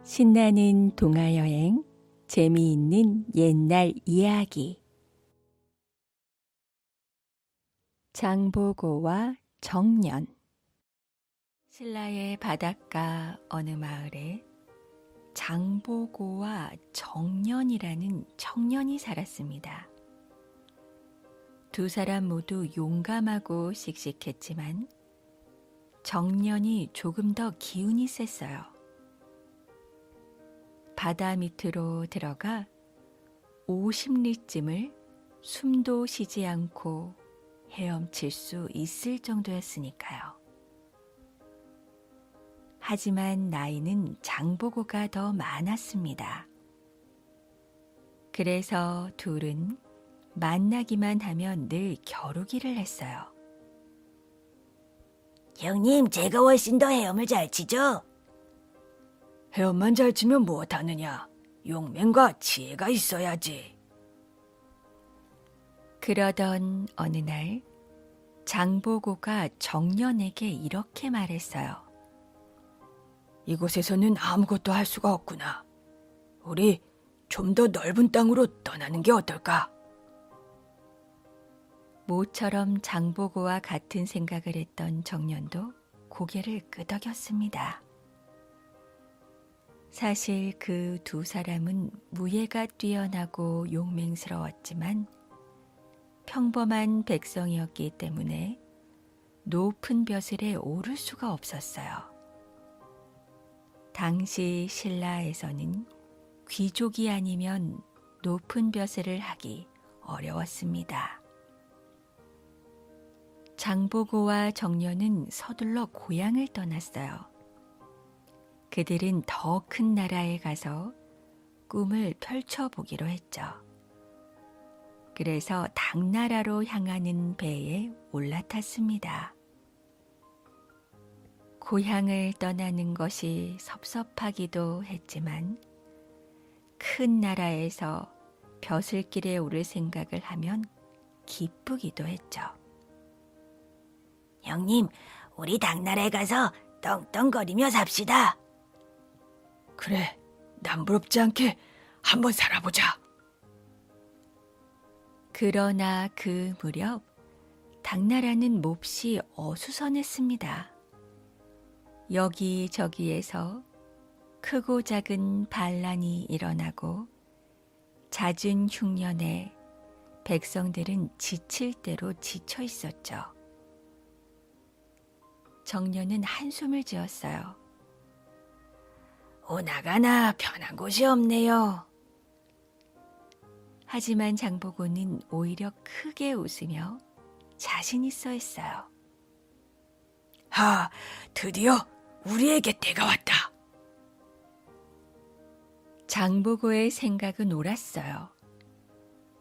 신나는 동화여행, 재미있는 옛날 이야기. 장보고와 정년. 신라의 바닷가 어느 마을에 장보고와 정년이라는 청년이 살았습니다. 두 사람 모두 용감하고 씩씩했지만 정년이 조금 더 기운이 셌어요. 바다 밑으로 들어가 50리쯤을 숨도 쉬지 않고 헤엄칠 수 있을 정도였으니까요. 하지만 나이는 장보고가 더 많았습니다. 그래서 둘은 만나기만 하면 늘 겨루기를 했어요. 형님, 제가 훨씬 더 헤엄을 잘 치죠? 헤엄만 잘 치면 무엇하느냐? 용맹과 지혜가 있어야지. 그러던 어느 날 장보고가 정년에게 이렇게 말했어요. 이곳에서는 아무것도 할 수가 없구나. 우리 좀 더 넓은 땅으로 떠나는 게 어떨까? 모처럼 장보고와 같은 생각을 했던 정년도 고개를 끄덕였습니다. 사실 그 두 사람은 무예가 뛰어나고 용맹스러웠지만 평범한 백성이었기 때문에 높은 벼슬에 오를 수가 없었어요. 당시 신라에서는 귀족이 아니면 높은 벼슬을 하기 어려웠습니다. 장보고와 정년은 서둘러 고향을 떠났어요. 그들은 더 큰 나라에 가서 꿈을 펼쳐보기로 했죠. 그래서 당나라로 향하는 배에 올라탔습니다. 고향을 떠나는 것이 섭섭하기도 했지만 큰 나라에서 벼슬길에 오를 생각을 하면 기쁘기도 했죠. 형님, 우리 당나라에 가서 떵떵거리며 삽시다. 그래, 남부럽지 않게 한번 살아보자. 그러나 그 무렵 당나라는 몹시 어수선했습니다. 여기저기에서 크고 작은 반란이 일어나고 잦은 흉년에 백성들은 지칠 대로 지쳐 있었죠. 정년은 한숨을 지었어요. 오나가나 편한 곳이 없네요. 하지만 장보고는 오히려 크게 웃으며 자신 있어 했어요. 드디어 우리에게 때가 왔다. 장보고의 생각은 옳았어요.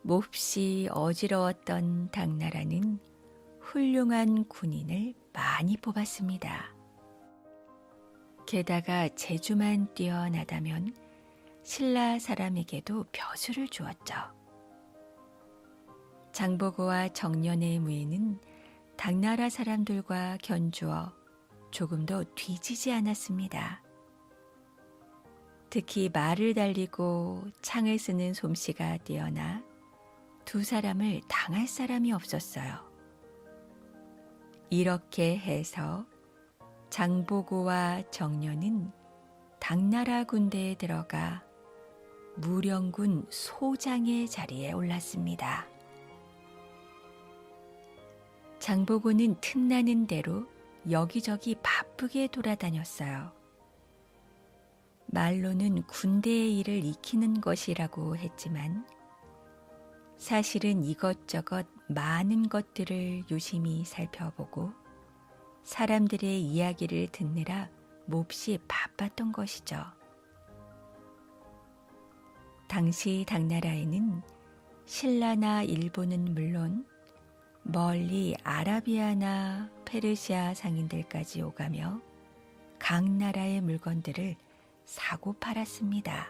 몹시 어지러웠던 당나라는 훌륭한 군인을 많이 뽑았습니다. 게다가 재주만 뛰어나다면 신라 사람에게도 벼슬을 주었죠. 장보고와 정년의 무예는 당나라 사람들과 견주어 조금도 뒤지지 않았습니다. 특히 말을 달리고 창을 쓰는 솜씨가 뛰어나 두 사람을 당할 사람이 없었어요. 이렇게 해서 장보고와 정년은 당나라 군대에 들어가 무령군 소장의 자리에 올랐습니다. 장보고는 틈나는 대로 여기저기 바쁘게 돌아다녔어요. 말로는 군대의 일을 익히는 것이라고 했지만 사실은 이것저것 많은 것들을 유심히 살펴보고 사람들의 이야기를 듣느라 몹시 바빴던 것이죠. 당시 당나라에는 신라나 일본은 물론 멀리 아라비아나 페르시아 상인들까지 오가며 각 나라의 물건들을 사고 팔았습니다.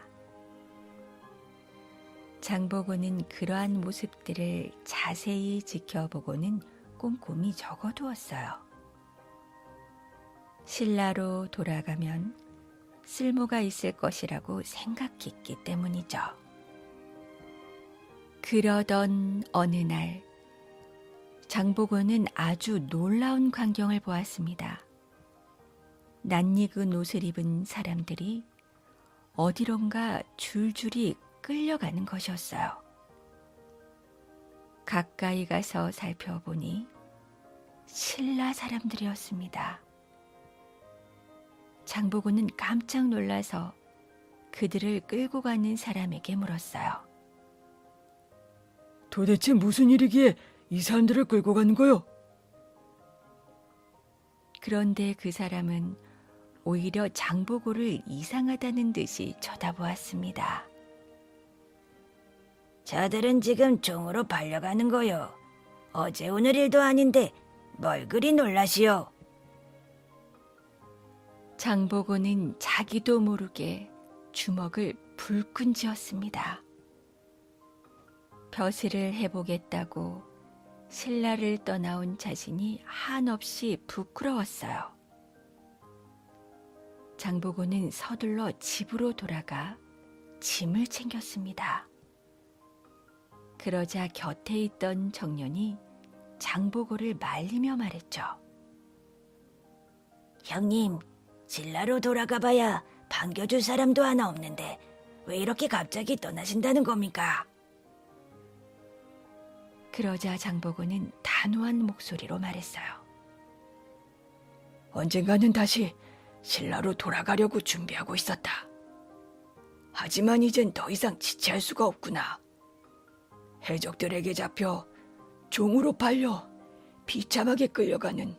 장보고는 그러한 모습들을 자세히 지켜보고는 꼼꼼히 적어두었어요. 신라로 돌아가면 쓸모가 있을 것이라고 생각했기 때문이죠. 그러던 어느 날 장보고는 아주 놀라운 광경을 보았습니다. 낯익은 옷을 입은 사람들이 어디론가 줄줄이 끌려가는 것이었어요. 가까이 가서 살펴보니 신라 사람들이었습니다. 장보고는 깜짝 놀라서 그들을 끌고 가는 사람에게 물었어요. 도대체 무슨 일이기에 이 사람들을 끌고 가는 거요? 그런데 그 사람은 오히려 장보고를 이상하다는 듯이 쳐다보았습니다. 저들은 지금 종으로 팔려가는 거요. 어제 오늘 일도 아닌데 뭘 그리 놀라시오. 장보고는 자기도 모르게 주먹을 불끈 쥐었습니다. 벼슬을 해보겠다고 신라를 떠나온 자신이 한없이 부끄러웠어요. 장보고는 서둘러 집으로 돌아가 짐을 챙겼습니다. 그러자 곁에 있던 청년이 장보고를 말리며 말했죠. 형님, 신라로 돌아가 봐야 반겨줄 사람도 하나 없는데 왜 이렇게 갑자기 떠나신다는 겁니까? 그러자 장보고는 단호한 목소리로 말했어요. 언젠가는 다시 신라로 돌아가려고 준비하고 있었다. 하지만 이젠 더 이상 지체할 수가 없구나. 해적들에게 잡혀 종으로 팔려 비참하게 끌려가는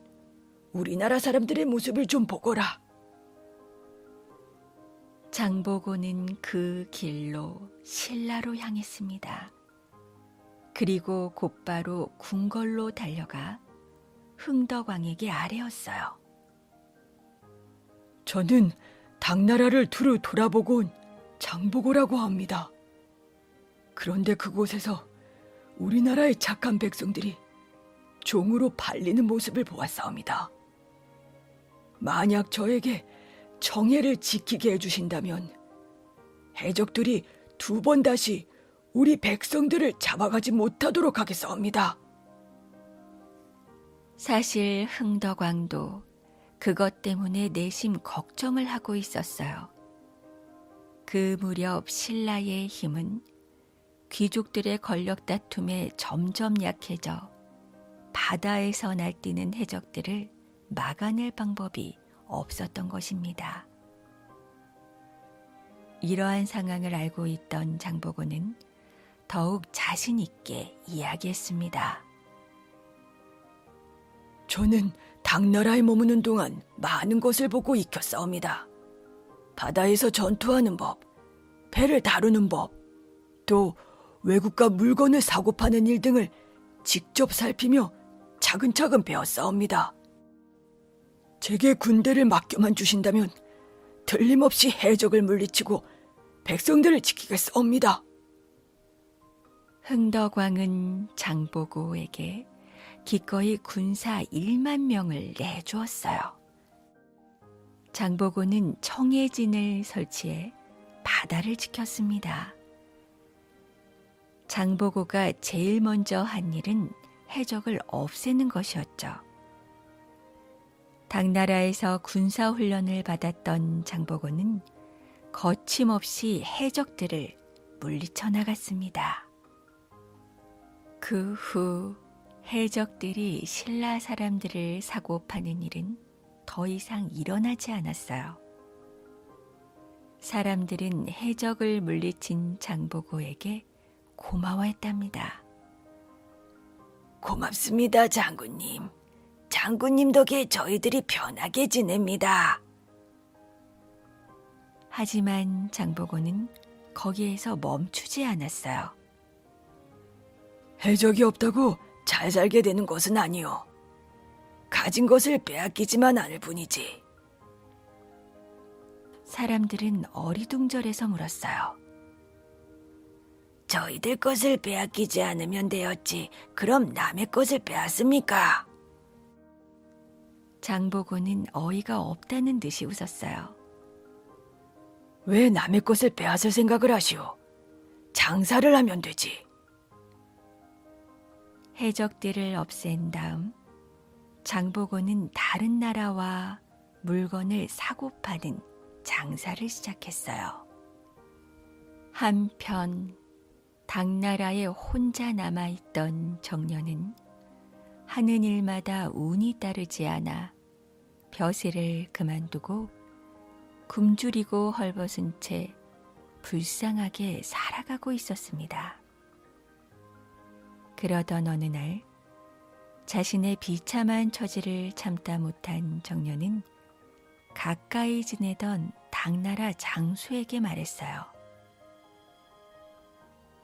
우리나라 사람들의 모습을 좀 보거라. 장보고는 그 길로 신라로 향했습니다. 그리고 곧바로 궁궐로 달려가 흥덕왕에게 아뢰었어요. 저는 당나라를 두루 돌아보고 온 장보고라고 합니다. 그런데 그곳에서 우리나라의 착한 백성들이 종으로 팔리는 모습을 보았사옵니다. 만약 저에게 정예를 지키게 해주신다면 해적들이 2번 다시 우리 백성들을 잡아가지 못하도록 하겠사옵니다. 사실 흥덕왕도 그것 때문에 내심 걱정을 하고 있었어요. 그 무렵 신라의 힘은 귀족들의 권력 다툼에 점점 약해져 바다에서 날뛰는 해적들을 막아낼 방법이 없었던 것입니다. 이러한 상황을 알고 있던 장보고는 더욱 자신 있게 이야기했습니다. 저는 당나라에 머무는 동안 많은 것을 보고 익혔사옵니다. 바다에서 전투하는 법, 배를 다루는 법, 또 외국과 물건을 사고 파는 일 등을 직접 살피며 차근차근 배웠사옵니다. 제게 군대를 맡겨만 주신다면 틀림없이 해적을 물리치고 백성들을 지키겠사옵니다. 흥덕왕은 장보고에게 기꺼이 군사 1만 명을 내주었어요. 장보고는 청해진을 설치해 바다를 지켰습니다. 장보고가 제일 먼저 한 일은 해적을 없애는 것이었죠. 당나라에서 군사훈련을 받았던 장보고는 거침없이 해적들을 물리쳐 나갔습니다. 그 후 해적들이 신라 사람들을 사고 파는 일은 더 이상 일어나지 않았어요. 사람들은 해적을 물리친 장보고에게 고마워했답니다. 고맙습니다, 장군님. 장군님 덕에 저희들이 편하게 지냅니다. 하지만 장보고는 거기에서 멈추지 않았어요. 해적이 없다고 잘 살게 되는 것은 아니오. 가진 것을 빼앗기지만 않을 뿐이지. 사람들은 어리둥절해서 물었어요. 저희들 것을 빼앗기지 않으면 되었지. 그럼 남의 것을 빼앗습니까? 장보고는 어이가 없다는 듯이 웃었어요. 왜 남의 것을 빼앗을 생각을 하시오? 장사를 하면 되지. 해적들을 없앤 다음 장보고는 다른 나라와 물건을 사고 파는 장사를 시작했어요. 한편 당나라에 혼자 남아있던 정년은 하는 일마다 운이 따르지 않아 벼슬을 그만두고 굶주리고 헐벗은 채 불쌍하게 살아가고 있었습니다. 그러던 어느 날 자신의 비참한 처지를 참다 못한 정년은 가까이 지내던 당나라 장수에게 말했어요.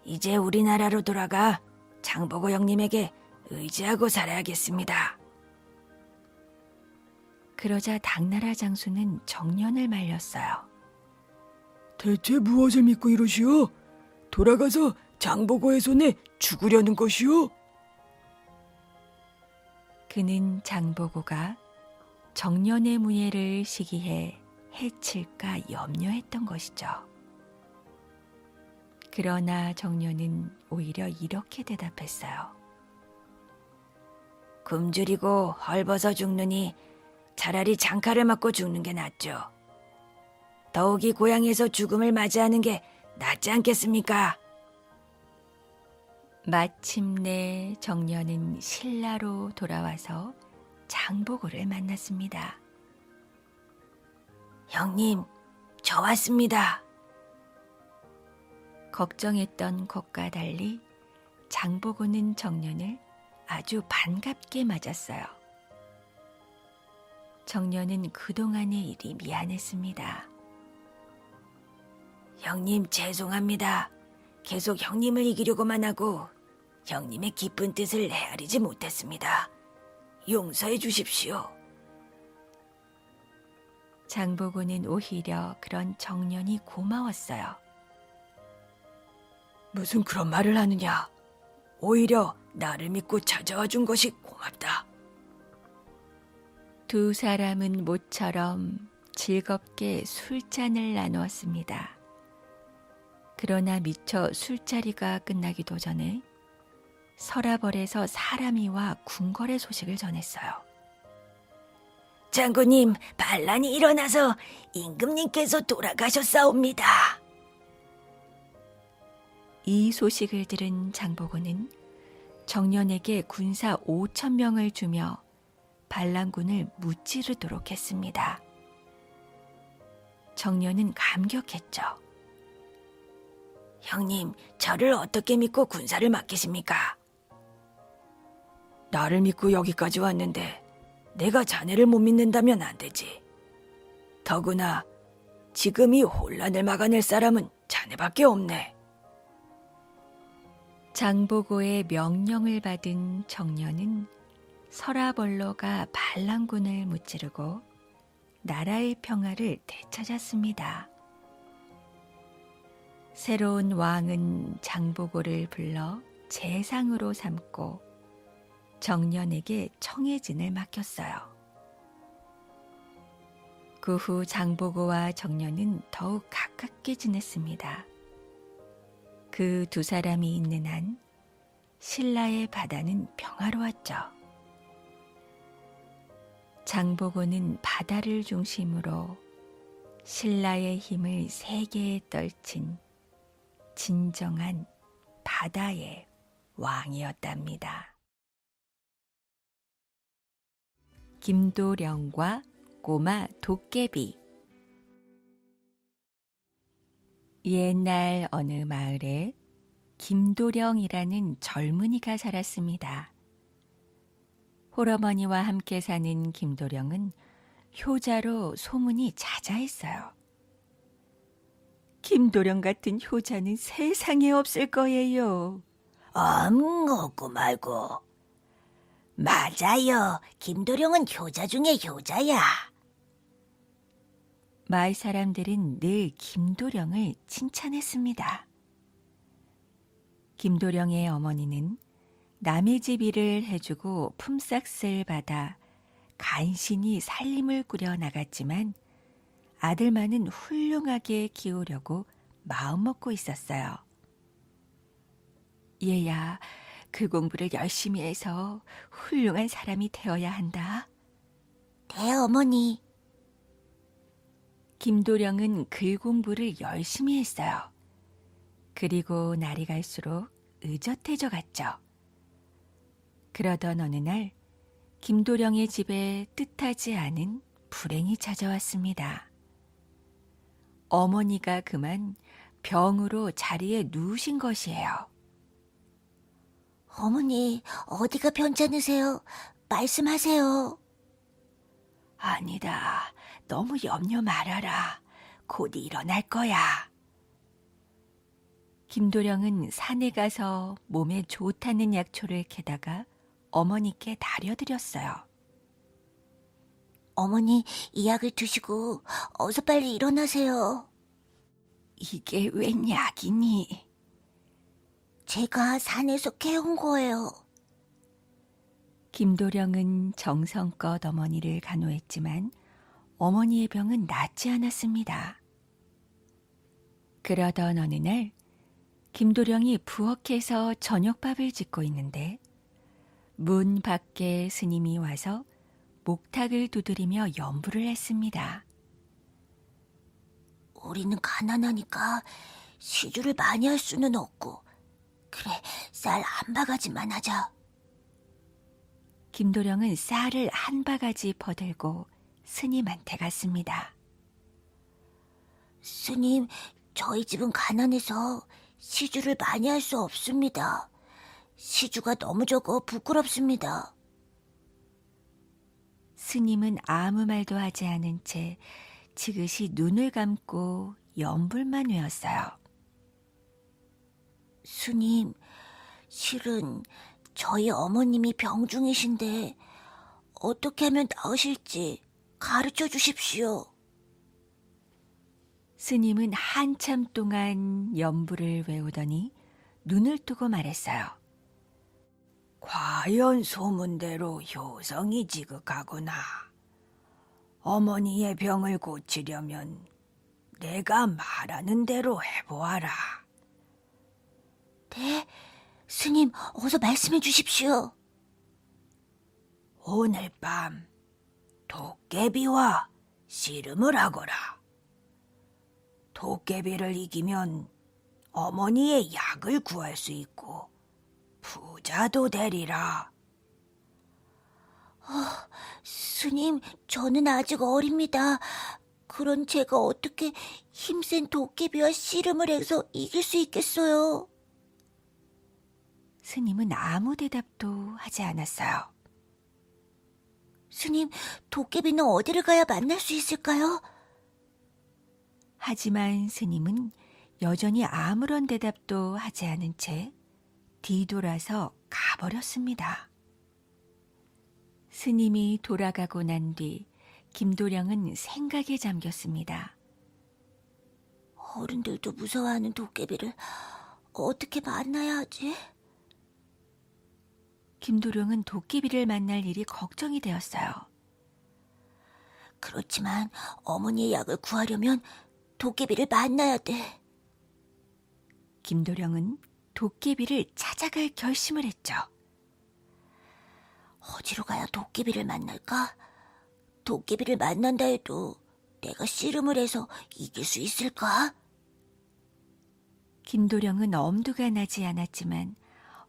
이제 우리나라로 돌아가 장보고 형님에게 의지하고 살아야겠습니다. 그러자 당나라 장수는 정년을 말렸어요. 대체 무엇을 믿고 이러시오? 돌아가서 장보고의 손에 죽으려는 것이오? 그는 장보고가 정년의 무예를 시기해 해칠까 염려했던 것이죠. 그러나 정년은 오히려 이렇게 대답했어요. 굶주리고 헐벗어 죽느니 차라리 장칼을 맞고 죽는 게 낫죠. 더욱이 고향에서 죽음을 맞이하는 게 낫지 않겠습니까? 마침내 정년은 신라로 돌아와서 장보고를 만났습니다. 형님, 저 왔습니다. 걱정했던 것과 달리 장보고는 정년을 아주 반갑게 맞았어요. 정년은 그동안의 일이 미안했습니다. 형님 죄송합니다. 계속 형님을 이기려고만 하고 형님의 깊은 뜻을 헤아리지 못했습니다. 용서해 주십시오. 장보고는 오히려 그런 정년이 고마웠어요. 무슨 그런 말을 하느냐? 오히려 나를 믿고 찾아와 준 것이 고맙다. 두 사람은 모처럼 즐겁게 술잔을 나누었습니다. 그러나 미처 술자리가 끝나기도 전에 서라벌에서 사람이 와 궁궐의 소식을 전했어요. 장군님, 반란이 일어나서 임금님께서 돌아가셨사옵니다. 이 소식을 들은 장보고는 정년에게 군사 5,000명을 주며 반란군을 무찌르도록 했습니다. 정년은 감격했죠. 형님, 저를 어떻게 믿고 군사를 맡기십니까? 나를 믿고 여기까지 왔는데 내가 자네를 못 믿는다면 안 되지. 더구나 지금 이 혼란을 막아낼 사람은 자네밖에 없네. 장보고의 명령을 받은 정년은 서라벌로가 반란군을 무찌르고 나라의 평화를 되찾았습니다. 새로운 왕은 장보고를 불러 재상으로 삼고 정년에게 청해진을 맡겼어요. 그 후 장보고와 정년은 더욱 가깝게 지냈습니다. 그 두 사람이 있는 한 신라의 바다는 평화로웠죠. 장보고는 바다를 중심으로 신라의 힘을 세계에 떨친 진정한 바다의 왕이었답니다. 김도령과 꼬마 도깨비. 옛날 어느 마을에 김도령이라는 젊은이가 살았습니다. 홀어머니와 함께 사는 김도령은 효자로 소문이 자자했어요. 김도령 같은 효자는 세상에 없을 거예요. 없고 말고. 맞아요. 김도령은 효자 중에 효자야. 마을 사람들은 늘 김도령을 칭찬했습니다. 김도령의 어머니는 남의 집 일을 해주고 품삯을 받아 간신히 살림을 꾸려 나갔지만 아들만은 훌륭하게 키우려고 마음먹고 있었어요. 얘야, 그 공부를 열심히 해서 훌륭한 사람이 되어야 한다. 네, 어머니. 김도령은 글 공부를 열심히 했어요. 그리고 날이 갈수록 의젓해져 갔죠. 그러던 어느 날 김도령의 집에 뜻하지 않은 불행이 찾아왔습니다. 어머니가 그만 병으로 자리에 누우신 것이에요. 어머니, 어디가 편찮으세요? 말씀하세요. 아니다. 너무 염려 말아라. 곧 일어날 거야. 김도령은 산에 가서 몸에 좋다는 약초를 캐다가 어머니께 다려드렸어요. 어머니, 이 약을 드시고 어서 빨리 일어나세요. 이게 웬 약이니? 제가 산에서 캐온 거예요. 김도령은 정성껏 어머니를 간호했지만 어머니의 병은 낫지 않았습니다. 그러던 어느 날 김도령이 부엌에서 저녁밥을 짓고 있는데 문 밖에 스님이 와서 목탁을 두드리며 연부를 했습니다. 우리는 가난하니까 시주를 많이 할 수는 없고, 그래, 쌀 한 바가지만 하자. 김도령은 쌀을 한 바가지 퍼들고 스님한테 갔습니다. 스님, 저희 집은 가난해서 시주를 많이 할 수 없습니다. 시주가 너무 적어 부끄럽습니다. 스님은 아무 말도 하지 않은 채 지그시 눈을 감고 연불만 외웠어요. 스님, 실은 저희 어머님이 병 중이신데 어떻게 하면 나으실지 가르쳐 주십시오. 스님은 한참 동안 연부를 외우더니 눈을 뜨고 말했어요. 과연 소문대로 효성이 지극하구나. 어머니의 병을 고치려면 내가 말하는 대로 해보아라. 네, 스님, 어서 말씀해 주십시오. 오늘 밤 도깨비와 씨름을 하거라. 도깨비를 이기면 어머니의 약을 구할 수 있고 부자도 되리라. 스님, 저는 아직 어립니다. 그런 제가 어떻게 힘센 도깨비와 씨름을 해서 이길 수 있겠어요? 스님은 아무 대답도 하지 않았어요. 스님, 도깨비는 어디를 가야 만날 수 있을까요? 하지만 스님은 여전히 아무런 대답도 하지 않은 채 뒤돌아서 가버렸습니다. 스님이 돌아가고 난 뒤 김도령은 생각에 잠겼습니다. 어른들도 무서워하는 도깨비를 어떻게 만나야 하지? 김도령은 도깨비를 만날 일이 걱정이 되었어요. 그렇지만 어머니의 약을 구하려면 도깨비를 만나야 돼. 김도령은 도깨비를 찾아갈 결심을 했죠. 어디로 가야 도깨비를 만날까? 도깨비를 만난다 해도 내가 씨름을 해서 이길 수 있을까? 김도령은 엄두가 나지 않았지만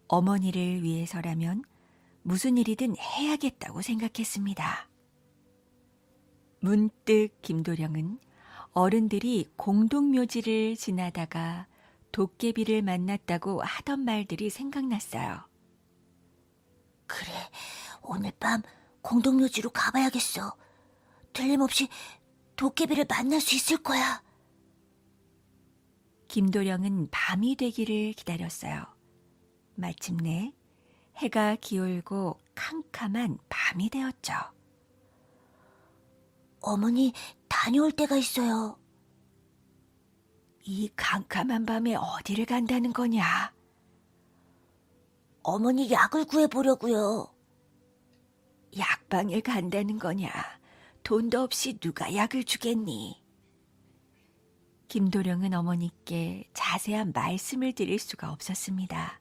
어머니를 위해서라면 무슨 일이든 해야겠다고 생각했습니다. 문득 김도령은 어른들이 공동묘지를 지나다가 도깨비를 만났다고 하던 말들이 생각났어요. 그래, 오늘 밤 공동묘지로 가봐야겠어. 틀림없이 도깨비를 만날 수 있을 거야. 김도령은 밤이 되기를 기다렸어요. 마침내 해가 기울고 캄캄한 밤이 되었죠. 어머니, 다녀올 때가 있어요. 이 캄캄한 밤에 어디를 간다는 거냐? 어머니 약을 구해보려고요. 약방을 간다는 거냐? 돈도 없이 누가 약을 주겠니? 김도령은 어머니께 자세한 말씀을 드릴 수가 없었습니다.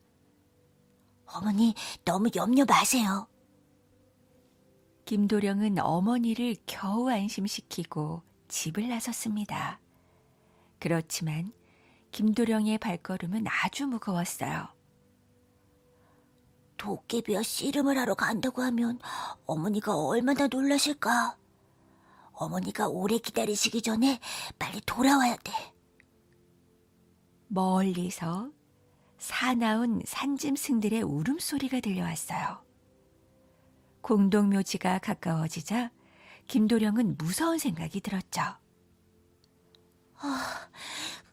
어머니, 너무 염려 마세요. 김도령은 어머니를 겨우 안심시키고 집을 나섰습니다. 그렇지만 김도령의 발걸음은 아주 무거웠어요. 도깨비와 씨름을 하러 간다고 하면 어머니가 얼마나 놀라실까. 어머니가 오래 기다리시기 전에 빨리 돌아와야 돼. 멀리서 사나운 산짐승들의 울음소리가 들려왔어요. 공동묘지가 가까워지자 김도령은 무서운 생각이 들었죠.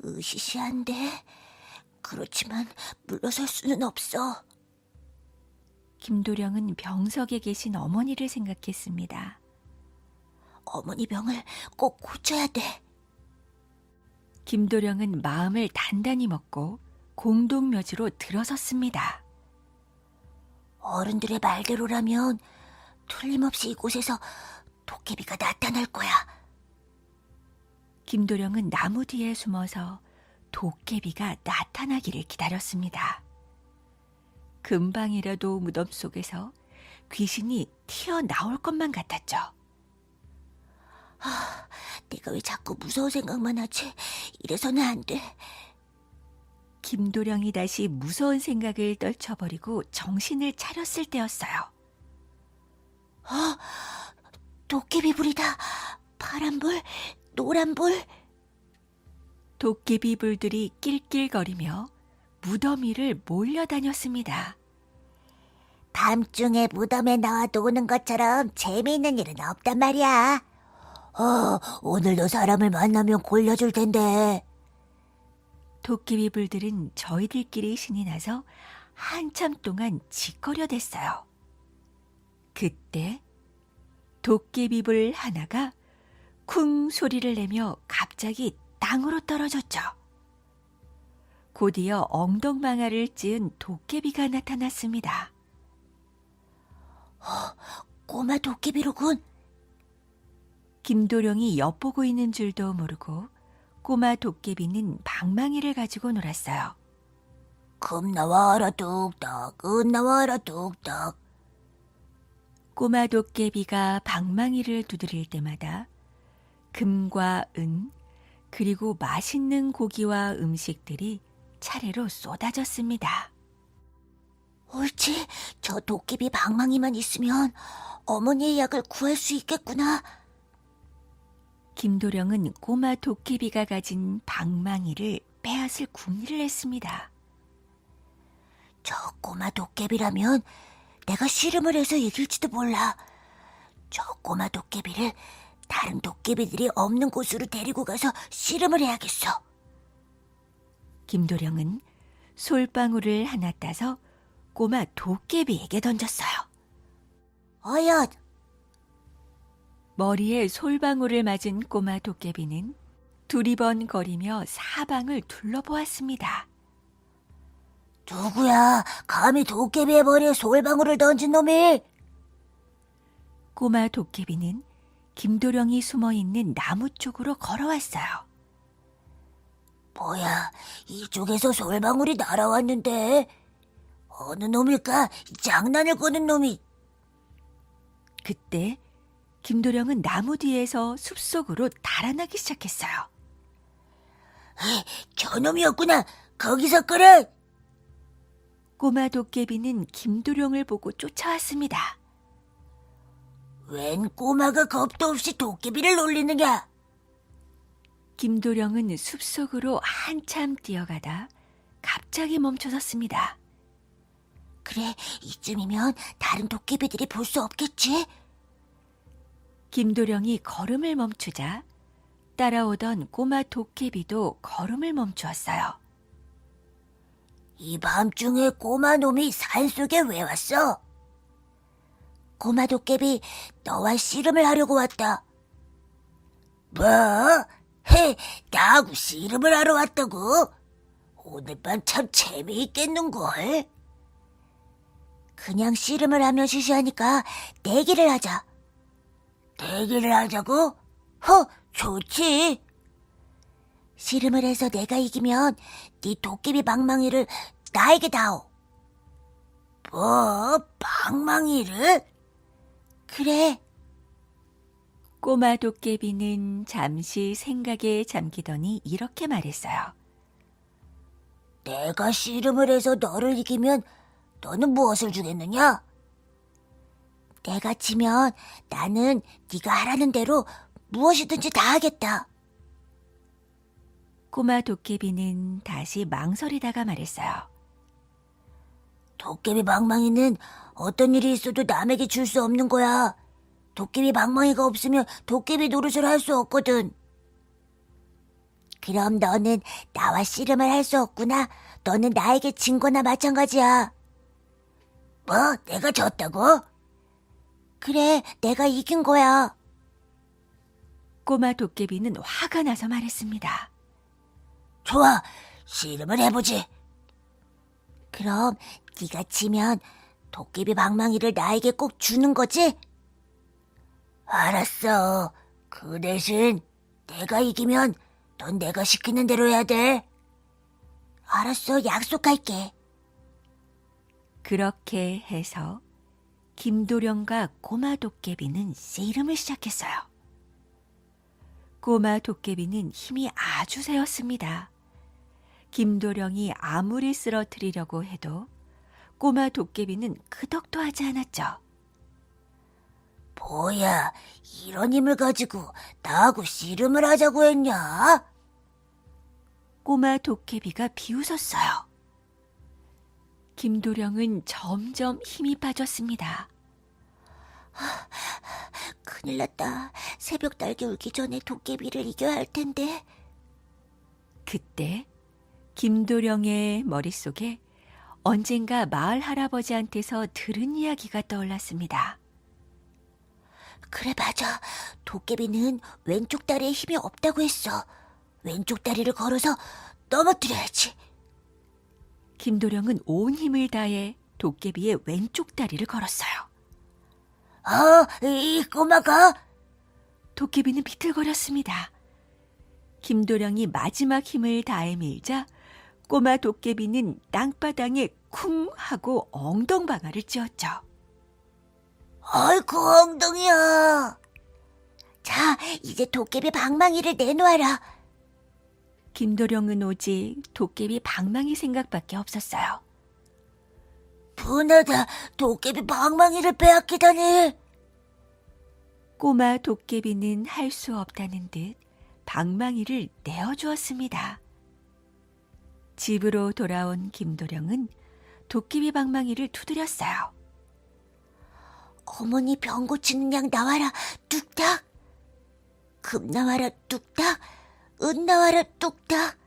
으시시한데. 그렇지만 물러설 수는 없어. 김도령은 병석에 계신 어머니를 생각했습니다. 어머니 병을 꼭 고쳐야 돼. 김도령은 마음을 단단히 먹고 공동묘지로 들어섰습니다. 어른들의 말대로라면 틀림없이 이곳에서 도깨비가 나타날 거야. 김도령은 나무 뒤에 숨어서 도깨비가 나타나기를 기다렸습니다. 금방이라도 무덤 속에서 귀신이 튀어나올 것만 같았죠. 내가 왜 자꾸 무서운 생각만 하지? 이래서는 안 돼. 김도령이 다시 무서운 생각을 떨쳐버리고 정신을 차렸을 때였어요. 도깨비 불이다. 파란불, 노란불. 도깨비 불들이 낄낄거리며 무덤 위를 몰려다녔습니다. 밤중에 무덤에 나와 노는 것처럼 재미있는 일은 없단 말이야. 오늘도 사람을 만나면 골려줄 텐데. 도깨비 불들은 저희들끼리 신이 나서 한참 동안 짓거려댔어요. 그때 도깨비 불 하나가 쿵 소리를 내며 갑자기 땅으로 떨어졌죠. 곧이어 엉덩망아를 찧은 도깨비가 나타났습니다. 꼬마 도깨비로군. 김도령이 엿보고 있는 줄도 모르고 꼬마 도깨비는 방망이를 가지고 놀았어요. 금 나와라 뚝딱, 은 나와라 뚝딱. 꼬마 도깨비가 방망이를 두드릴 때마다 금과 은 그리고 맛있는 고기와 음식들이 차례로 쏟아졌습니다. 옳지, 저 도깨비 방망이만 있으면 어머니의 약을 구할 수 있겠구나. 김도령은 꼬마 도깨비가 가진 방망이를 빼앗을 궁리를 했습니다. 저 꼬마 도깨비라면 내가 씨름을 해서 이길지도 몰라. 저 꼬마 도깨비를 다른 도깨비들이 없는 곳으로 데리고 가서 씨름을 해야겠어. 김도령은 솔방울을 하나 따서 꼬마 도깨비에게 던졌어요. 어여, 머리에 솔방울을 맞은 꼬마 도깨비는 두리번거리며 사방을 둘러보았습니다. 누구야? 감히 도깨비의 머리에 솔방울을 던진 놈이? 꼬마 도깨비는 김도령이 숨어있는 나무 쪽으로 걸어왔어요. 뭐야, 이쪽에서 솔방울이 날아왔는데. 어느 놈일까? 이 장난을 거는 놈이. 그때 김도령은 나무 뒤에서 숲속으로 달아나기 시작했어요. 저놈이었구나. 거기서 끌어. 꼬마 도깨비는 김도령을 보고 쫓아왔습니다. 웬 꼬마가 겁도 없이 도깨비를 놀리느냐? 김도령은 숲속으로 한참 뛰어가다 갑자기 멈춰섰습니다. 그래, 이쯤이면 다른 도깨비들이 볼 수 없겠지? 김도령이 걸음을 멈추자 따라오던 꼬마 도깨비도 걸음을 멈추었어요. 이 밤중에 꼬마 놈이 산속에 왜 왔어? 꼬마 도깨비, 너와 씨름을 하려고 왔다. 뭐? 나하고 씨름을 하러 왔다고? 오늘 밤 참 재미있겠는걸? 그냥 씨름을 하면 시시하니까 내기를 하자. 내기를 하자고? 좋지. 씨름을 해서 내가 이기면 네 도깨비 방망이를 나에게 다오. 뭐? 방망이를? 그래. 꼬마 도깨비는 잠시 생각에 잠기더니 이렇게 말했어요. 내가 씨름을 해서 너를 이기면 너는 무엇을 주겠느냐? 내가 지면 나는 네가 하라는 대로 무엇이든지 다 하겠다. 꼬마 도깨비는 다시 망설이다가 말했어요. 도깨비 방망이는 어떤 일이 있어도 남에게 줄 수 없는 거야. 도깨비 방망이가 없으면 도깨비 노릇을 할 수 없거든. 그럼 너는 나와 씨름을 할 수 없구나. 너는 나에게 진 거나 마찬가지야. 뭐? 내가 졌다고? 그래, 내가 이긴 거야. 꼬마 도깨비는 화가 나서 말했습니다. 좋아, 씨름을 해보지. 그럼 네가 지면 도깨비 방망이를 나에게 꼭 주는 거지? 알았어. 그 대신 내가 이기면 넌 내가 시키는 대로 해야 돼. 알았어, 약속할게. 그렇게 해서 김도령과 꼬마 도깨비는 씨름을 시작했어요. 꼬마 도깨비는 힘이 아주 세었습니다. 김도령이 아무리 쓰러뜨리려고 해도 꼬마 도깨비는 끄덕도 하지 않았죠. 뭐야, 이런 힘을 가지고 나하고 씨름을 하자고 했냐? 꼬마 도깨비가 비웃었어요. 김도령은 점점 힘이 빠졌습니다. 큰일 났다. 새벽 달기 울기 전에 도깨비를 이겨야 할 텐데. 그때 김도령의 머릿속에 언젠가 마을 할아버지한테서 들은 이야기가 떠올랐습니다. 그래, 맞아. 도깨비는 왼쪽 다리에 힘이 없다고 했어. 왼쪽 다리를 걸어서 넘어뜨려야지. 김도령은 온 힘을 다해 도깨비의 왼쪽 다리를 걸었어요. 이 꼬마가? 도깨비는 비틀거렸습니다. 김도령이 마지막 힘을 다해 밀자 꼬마 도깨비는 땅바닥에 쿵 하고 엉덩방아를 찧었죠. 아이고, 엉덩이야. 자, 이제 도깨비 방망이를 내놓아라. 김도령은 오직 도깨비 방망이 생각밖에 없었어요. 분하다. 도깨비 방망이를 빼앗기다니. 꼬마 도깨비는 할 수 없다는 듯 방망이를 내어주었습니다. 집으로 돌아온 김도령은 도깨비 방망이를 두드렸어요. 어머니 병 고치는 양 나와라. 뚝딱. 금 나와라. 뚝딱. 은 나와라. 뚝딱.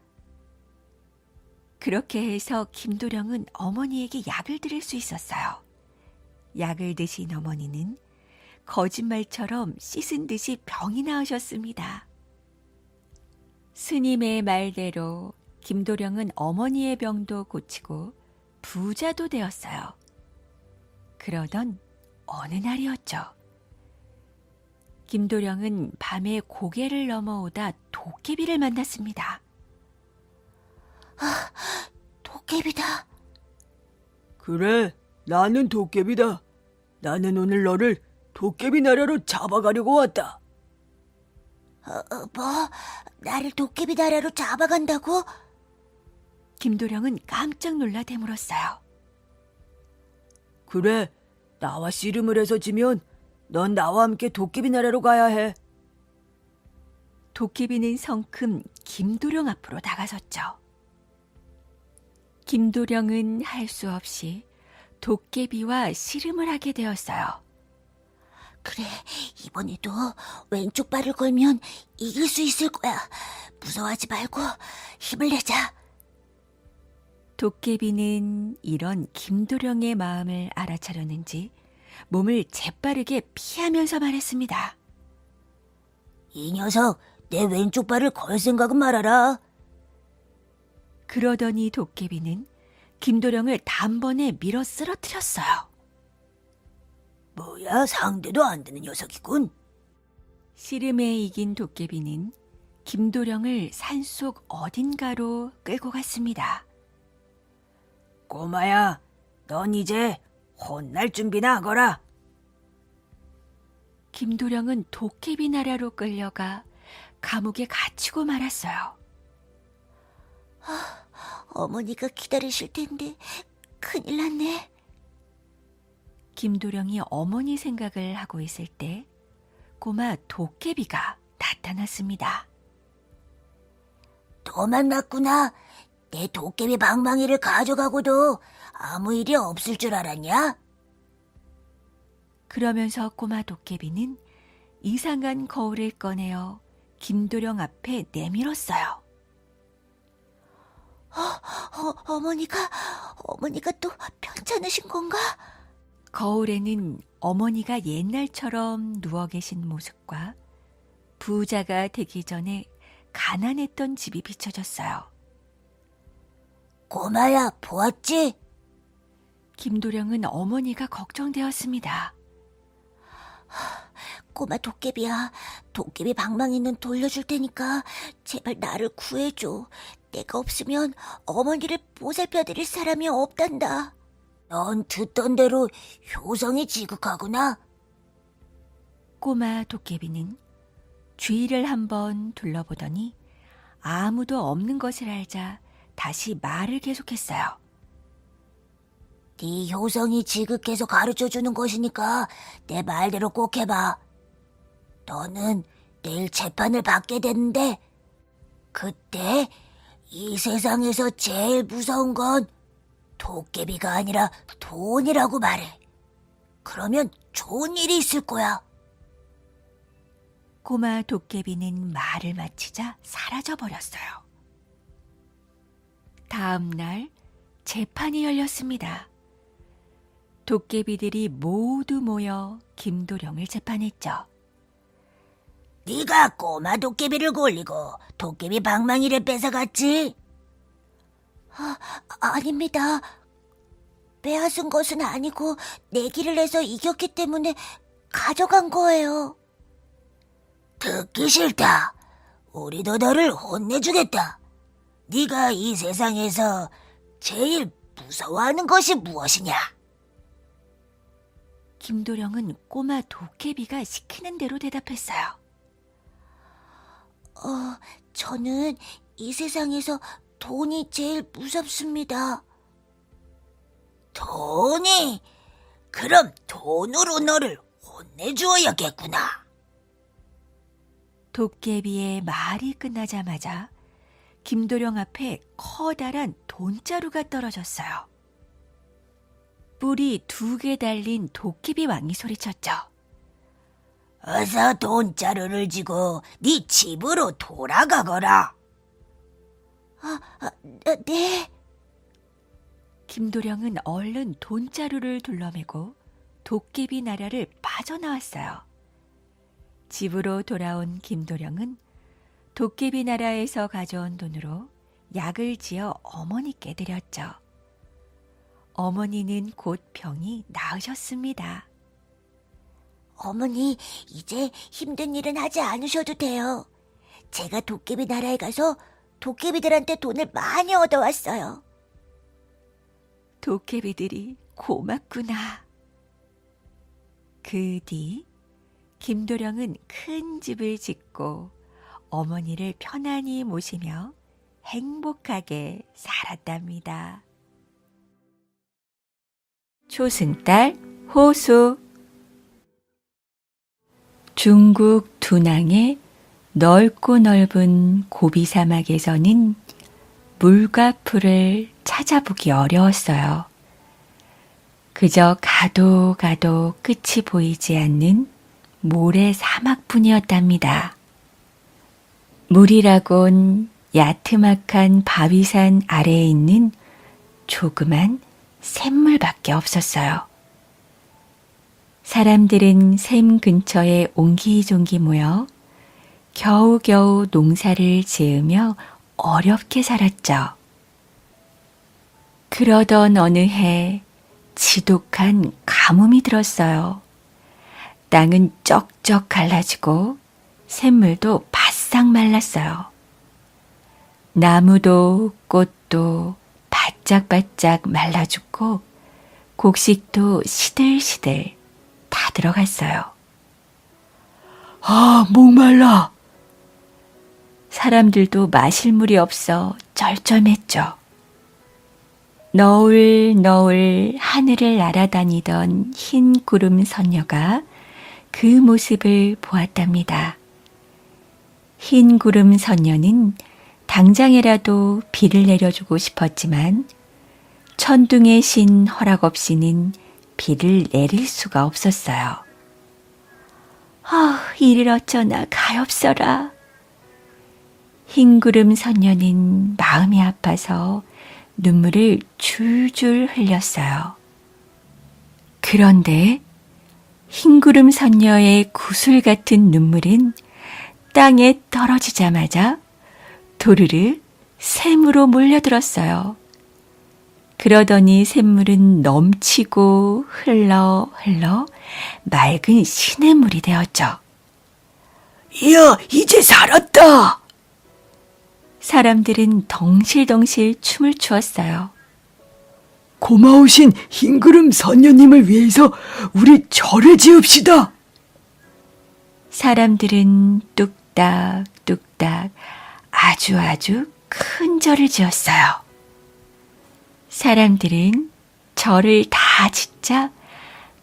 그렇게 해서 김도령은 어머니에게 약을 드릴 수 있었어요. 약을 드신 어머니는 거짓말처럼 씻은 듯이 병이 나으셨습니다. 스님의 말대로 김도령은 어머니의 병도 고치고 부자도 되었어요. 그러던 어느 날이었죠. 김도령은 밤에 고개를 넘어오다 도깨비를 만났습니다. 도깨비다. 그래, 나는 도깨비다. 나는 오늘 너를 도깨비 나라로 잡아가려고 왔다. 뭐? 나를 도깨비 나라로 잡아간다고? 김도령은 깜짝 놀라 되물었어요. 그래, 나와 씨름을 해서 지면 넌 나와 함께 도깨비 나라로 가야 해. 도깨비는 성큼 김도령 앞으로 다가섰죠. 김도령은 할 수 없이 도깨비와 씨름을 하게 되었어요. 그래, 이번에도 왼쪽 발을 걸면 이길 수 있을 거야. 무서워하지 말고 힘을 내자. 도깨비는 이런 김도령의 마음을 알아차렸는지 몸을 재빠르게 피하면서 말했습니다. 이 녀석, 내 왼쪽 발을 걸 생각은 말아라. 그러더니 도깨비는 김도령을 단번에 밀어 쓰러뜨렸어요. 뭐야, 상대도 안 되는 녀석이군. 씨름에 이긴 도깨비는 김도령을 산속 어딘가로 끌고 갔습니다. 꼬마야, 넌 이제 혼날 준비나 하거라. 김도령은 도깨비 나라로 끌려가 감옥에 갇히고 말았어요. 어머니가 기다리실 텐데 큰일 났네. 김도령이 어머니 생각을 하고 있을 때 꼬마 도깨비가 나타났습니다. 또 만났구나. 내 도깨비 방망이를 가져가고도 아무 일이 없을 줄 알았냐? 그러면서 꼬마 도깨비는 이상한 거울을 꺼내어 김도령 앞에 내밀었어요. 어머니가 또 편찮으신 건가? 거울에는 어머니가 옛날처럼 누워 계신 모습과 부자가 되기 전에 가난했던 집이 비춰졌어요. 꼬마야, 보았지? 김도령은 어머니가 걱정되었습니다. 꼬마 도깨비야, 도깨비 방망이는 돌려줄 테니까 제발 나를 구해줘. 내가 없으면 어머니를 보살펴드릴 사람이 없단다. 넌 듣던 대로 효성이 지극하구나. 꼬마 도깨비는 주위를 한번 둘러보더니 아무도 없는 것을 알자 다시 말을 계속했어요. 네 효성이 지극해서 가르쳐주는 것이니까 내 말대로 꼭 해봐. 너는 내일 재판을 받게 되는데 그때 이 세상에서 제일 무서운 건 도깨비가 아니라 돈이라고 말해. 그러면 좋은 일이 있을 거야. 꼬마 도깨비는 말을 마치자 사라져버렸어요. 다음 날 재판이 열렸습니다. 도깨비들이 모두 모여 김도령을 재판했죠. 네가 꼬마 도깨비를 골리고 도깨비 방망이를 뺏어갔지? 아닙니다. 빼앗은 것은 아니고 내기를 해서 이겼기 때문에 가져간 거예요. 듣기 싫다. 우리도 너를 혼내주겠다. 네가 이 세상에서 제일 무서워하는 것이 무엇이냐? 김도령은 꼬마 도깨비가 시키는 대로 대답했어요. 저는 이 세상에서 돈이 제일 무섭습니다. 돈이? 그럼 돈으로 너를 혼내주어야겠구나. 도깨비의 말이 끝나자마자 김도령 앞에 커다란 돈자루가 떨어졌어요. 뿔이 2개 달린 도깨비 왕이 소리쳤죠. 어서 돈자루를 쥐고 네 집으로 돌아가거라. 네. 김도령은 얼른 돈자루를 둘러매고 도깨비 나라를 빠져나왔어요. 집으로 돌아온 김도령은 도깨비 나라에서 가져온 돈으로 약을 지어 어머니께 드렸죠. 어머니는 곧 병이 나으셨습니다. 어머니, 이제 힘든 일은 하지 않으셔도 돼요. 제가 도깨비 나라에 가서 도깨비들한테 돈을 많이 얻어왔어요. 도깨비들이 고맙구나. 그 뒤 김도령은 큰 집을 짓고 어머니를 편안히 모시며 행복하게 살았답니다. 초승달 호수. 중국 두낭의 넓고 넓은 고비 사막에서는 물과 풀을 찾아보기 어려웠어요. 그저 가도 끝이 보이지 않는 모래 사막뿐이었답니다. 물이라곤 야트막한 바위산 아래에 있는 조그만 샘물밖에 없었어요. 사람들은 샘 근처에 옹기종기 모여 겨우겨우 농사를 지으며 어렵게 살았죠. 그러던 어느 해 지독한 가뭄이 들었어요. 땅은 쩍쩍 갈라지고 샘물도 바싹 바싹 말랐어요. 나무도 꽃도 바짝바짝 말라 죽고 곡식도 시들시들 다 들어갔어요. 아, 목말라. 사람들도 마실 물이 없어 쩔쩔맸죠. 너울너울 하늘을 날아다니던 흰 구름 선녀가 그 모습을 보았답니다. 흰 구름 선녀는 당장에라도 비를 내려주고 싶었지만 천둥의 신 허락 없이는 비를 내릴 수가 없었어요. 이를 어쩌나 가엾어라. 흰 구름 선녀는 마음이 아파서 눈물을 줄줄 흘렸어요. 그런데 흰 구름 선녀의 구슬 같은 눈물은 땅에 떨어지자마자 도르르 샘으로 몰려들었어요. 그러더니 샘물은 넘치고 흘러 맑은 시냇물이 되었죠. 이야, 이제 살았다. 사람들은 덩실덩실 춤을 추었어요. 고마우신 흰구름 선녀님을 위해서 우리 절을 지읍시다. 사람들은 뚝딱뚝딱 아주 큰 절을 지었어요. 사람들은 절을 다 짓자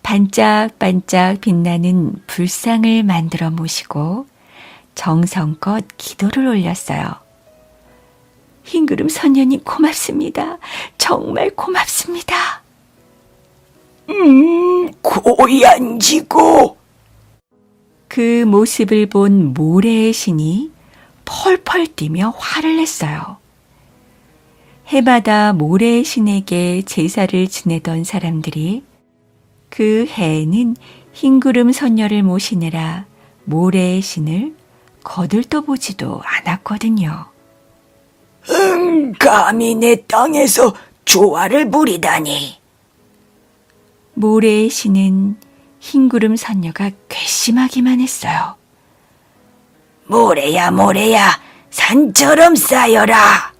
반짝반짝 빛나는 불상을 만들어 모시고 정성껏 기도를 올렸어요. 흰구름 선녀님 고맙습니다. 정말 고맙습니다. 고얀지고. 그 모습을 본 모래의 신이 펄펄 뛰며 화를 냈어요. 해마다 모래의 신에게 제사를 지내던 사람들이 그 해에는 흰구름 선녀를 모시느라 모래의 신을 거들떠보지도 않았거든요. 감히 내 땅에서 조화를 부리다니. 모래의 신은 흰구름 선녀가 괘씸하기만 했어요. 모래야 산처럼 쌓여라.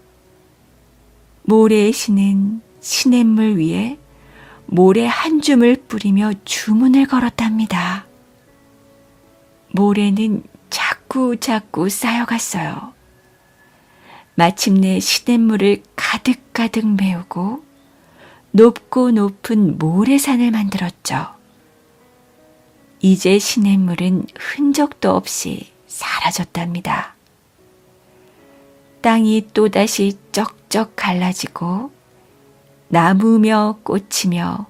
모래의 신은 시냇물 위에 모래 한 줌을 뿌리며 주문을 걸었답니다. 모래는 자꾸 쌓여갔어요. 마침내 시냇물을 가득 메우고 높고 높은 모래산을 만들었죠. 이제 시냇물은 흔적도 없이 사라졌답니다. 땅이 또다시 쩍쩍 갈라지고 나무며 꽃이며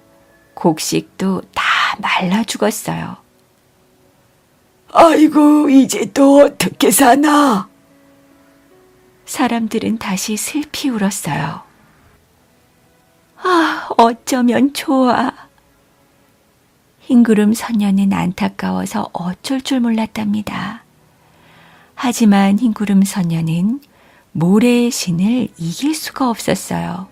곡식도 다 말라 죽었어요. 아이고, 이제 또 어떻게 사나? 사람들은 다시 슬피 울었어요. 어쩌면 좋아. 흰구름 선녀는 안타까워서 어쩔 줄 몰랐답니다. 하지만 흰구름 선녀는 모래의 신을 이길 수가 없었어요.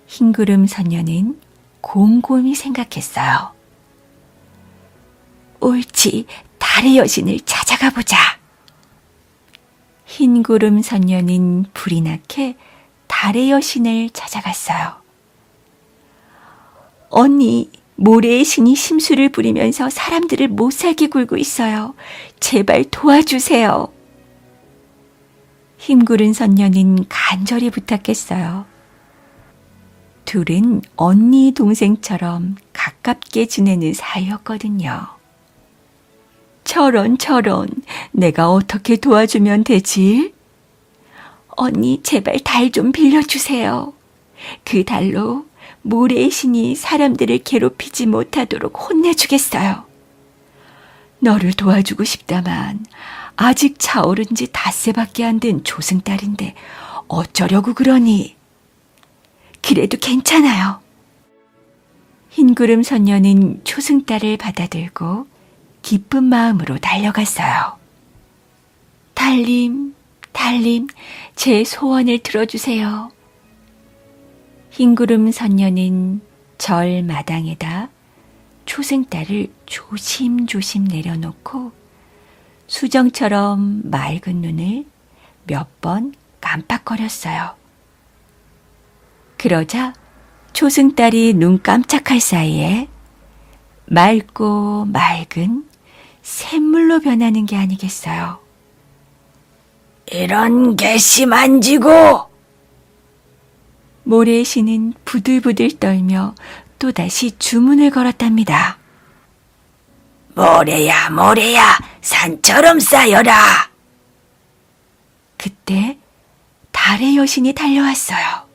흰구름 선녀는 곰곰이 생각했어요. 옳지, 달의 여신을 찾아가 보자. 흰구름 선녀는 불이 나게 달의 여신을 찾아갔어요. 언니, 모래의 신이 심술을 부리면서 사람들을 못살게 굴고 있어요. 제발 도와주세요. 흰구름 선녀는 간절히 부탁했어요. 둘은 언니 동생처럼 가깝게 지내는 사이였거든요. 저런, 내가 어떻게 도와주면 되지? 언니, 제발 달 좀 빌려주세요. 그 달로 모래의 신이 사람들을 괴롭히지 못하도록 혼내주겠어요. 너를 도와주고 싶다만 아직 차오른 지 닷새밖에 안 된 조승달인데 어쩌려고 그러니? 그래도 괜찮아요. 흰구름 선녀는 초승달을 받아들고 기쁜 마음으로 달려갔어요. 달님, 제 소원을 들어주세요. 흰구름 선녀는 절 마당에다 초승달을 조심조심 내려놓고 수정처럼 맑은 눈을 몇 번 깜빡거렸어요. 그러자 초승달이 눈 깜짝할 사이에 맑고 맑은 샘물로 변하는 게 아니겠어요. 이런 괘씸한 지고! 모래신은 부들부들 떨며 또다시 주문을 걸었답니다. 모래야, 모래야, 산처럼 쌓여라! 그때 달의 여신이 달려왔어요.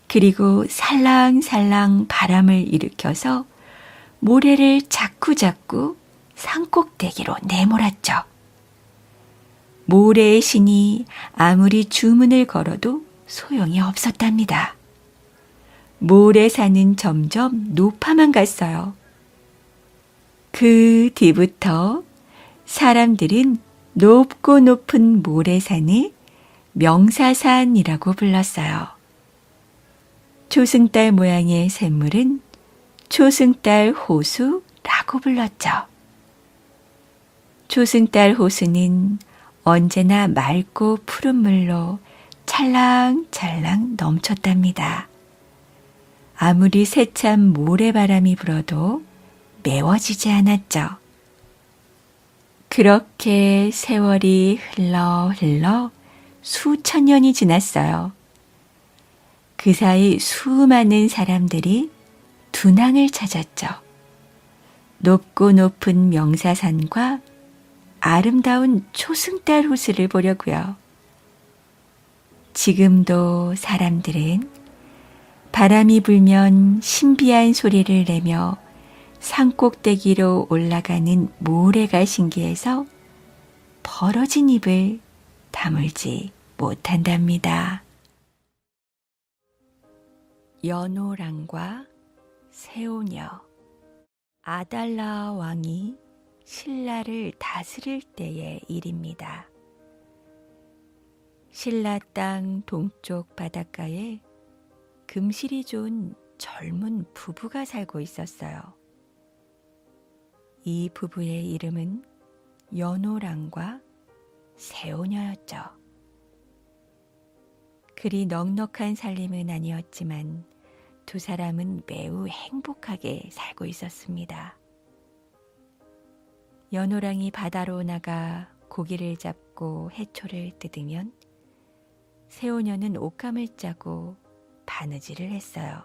그리고 살랑살랑 바람을 일으켜서 모래를 자꾸자꾸 산꼭대기로 내몰았죠. 모래의 신이 아무리 주문을 걸어도 소용이 없었답니다. 모래산은 점점 높아만 갔어요. 그 뒤부터 사람들은 높고 높은 모래산을 명사산이라고 불렀어요. 초승달 모양의 샘물은 초승달 호수라고 불렀죠. 초승달 호수는 언제나 맑고 푸른 물로 찰랑찰랑 넘쳤답니다. 아무리 세찬 모래바람이 불어도 메워지지 않았죠. 그렇게 세월이 흘러 수천 년이 지났어요. 그 사이 수많은 사람들이 둔항을 찾았죠. 높고 높은 명사산과 아름다운 초승달 호수를 보려고요. 지금도 사람들은 바람이 불면 신비한 소리를 내며 산꼭대기로 올라가는 모래가 신기해서 벌어진 입을 다물지 못한답니다. 연호랑과 새오녀. 아달라 왕이 신라를 다스릴 때의 일입니다. 신라 땅 동쪽 바닷가에 금실이 좋은 젊은 부부가 살고 있었어요. 이 부부의 이름은 연호랑과 새오녀였죠. 그리 넉넉한 살림은 아니었지만 두 사람은 매우 행복하게 살고 있었습니다. 연호랑이 바다로 나가 고기를 잡고 해초를 뜯으면 새오녀는 옷감을 짜고 바느질을 했어요.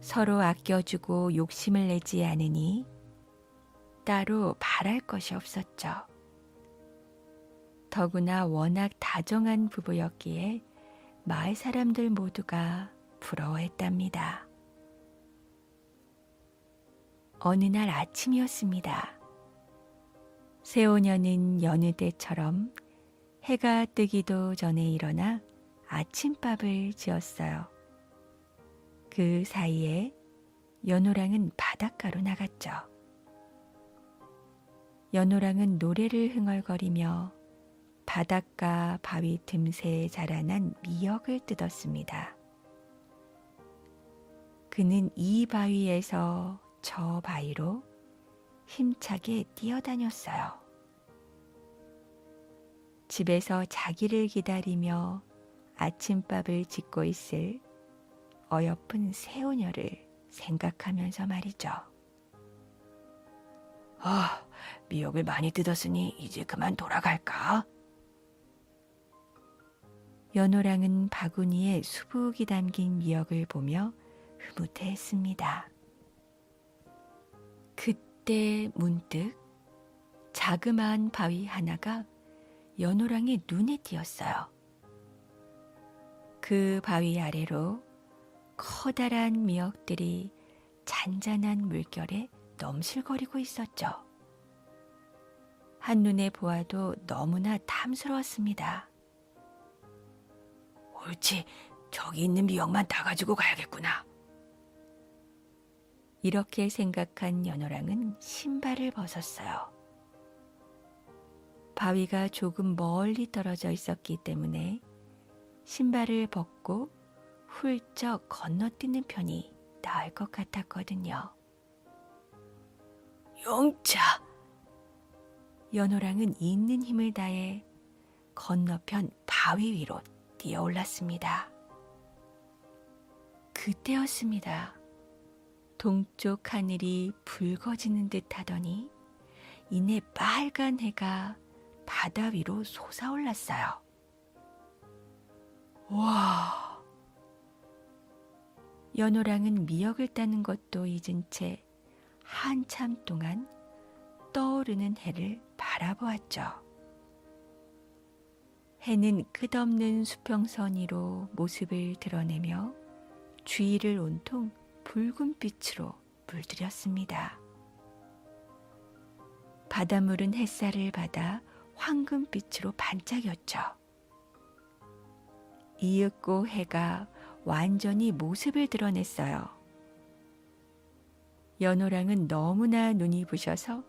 서로 아껴주고 욕심을 내지 않으니 따로 바랄 것이 없었죠. 더구나 워낙 다정한 부부였기에 마을 사람들 모두가 부러워했답니다. 어느 날 아침이었습니다. 새오녀는 여느 때처럼 해가 뜨기도 전에 일어나 아침밥을 지었어요. 그 사이에 연호랑은 바닷가로 나갔죠. 연호랑은 노래를 흥얼거리며 바닷가 바위 틈새에 자라난 미역을 뜯었습니다. 그는 이 바위에서 저 바위로 힘차게 뛰어다녔어요. 집에서 자기를 기다리며 아침밥을 짓고 있을 어여쁜 새오녀를 생각하면서 말이죠. 미역을 많이 뜯었으니 이제 그만 돌아갈까? 연호랑은 바구니에 수북이 담긴 미역을 보며 흐뭇해했습니다. 그때 문득 자그마한 바위 하나가 연호랑의 눈에 띄었어요. 그 바위 아래로 커다란 미역들이 잔잔한 물결에 넘실거리고 있었죠. 한눈에 보아도 너무나 탐스러웠습니다. 옳지, 저기 있는 미역만 다 가지고 가야겠구나. 이렇게 생각한 연호랑은 신발을 벗었어요. 바위가 조금 멀리 떨어져 있었기 때문에 신발을 벗고 훌쩍 건너뛰는 편이 나을 것 같았거든요. 영차, 연호랑은 있는 힘을 다해 건너편 바위 위로 뛰어올랐습니다. 그때였습니다. 동쪽 하늘이 붉어지는 듯 하더니 이내 빨간 해가 바다 위로 솟아올랐어요. 와! 연호랑은 미역을 따는 것도 잊은 채 한참 동안 떠오르는 해를 바라보았죠. 해는 끝없는 수평선 위로 모습을 드러내며 주위를 온통 붉은 빛으로 물들였습니다. 바닷물은 햇살을 받아 황금빛으로 반짝였죠. 이윽고 해가 완전히 모습을 드러냈어요. 연호랑은 너무나 눈이 부셔서